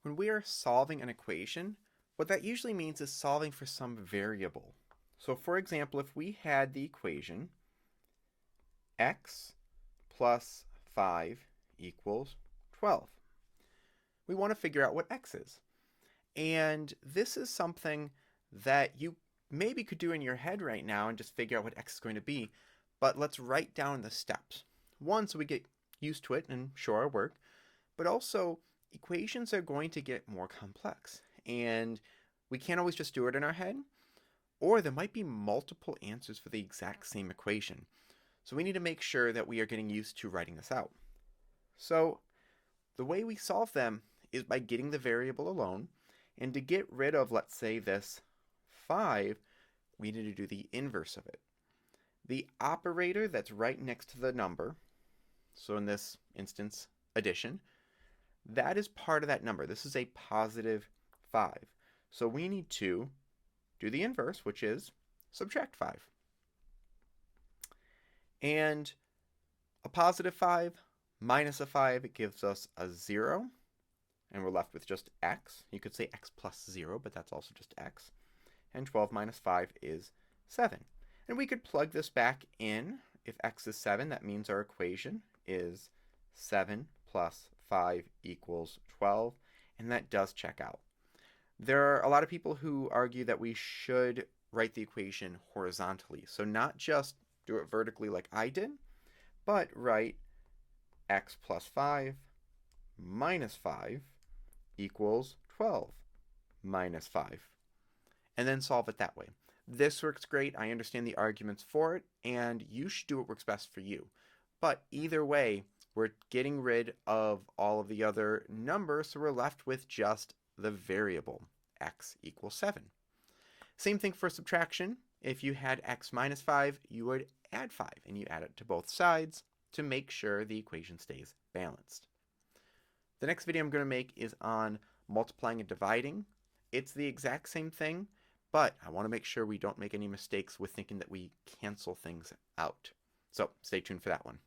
When we are solving an equation, what that usually means is solving for some variable. So for example, if we had the equation x plus 5 equals 12, we want to figure out what x is. And this is something that you maybe could do in your head right now and just figure out what x is going to be, but let's write down the steps. One, so we get used to it and show our work, but also equations are going to get more complex, and we can't always just do it in our head, or there might be multiple answers for the exact same equation. So we need to make sure that we are getting used to writing this out. So the way we solve them is by getting the variable alone, and to get rid of, let's say, this 5, we need to do the inverse of it. The operator that's right next to the number, so in this instance, addition, that is part of that number. This is a positive 5. So we need to do the inverse, which is subtract 5. And a positive 5 minus a 5 gives us a 0, and we're left with just x. You could say x plus 0, but that's also just x. And 12 minus 5 is 7. And we could plug this back in. If x is 7, that means our equation is 7 plus 5 equals 12, and that does check out. There are a lot of people who argue that we should write the equation horizontally. So not just do it vertically like I did, but write x plus 5 minus 5 equals 12 minus 5, and then solve it that way. This works great. I understand the arguments for it, and you should do what works best for you. But either way, we're getting rid of all of the other numbers, so we're left with just the variable, x equals 7. Same thing for subtraction. If you had x minus 5, you would add 5, and you add it to both sides to make sure the equation stays balanced. The next video I'm going to make is on multiplying and dividing. It's the exact same thing, but I want to make sure we don't make any mistakes with thinking that we cancel things out. So stay tuned for that one.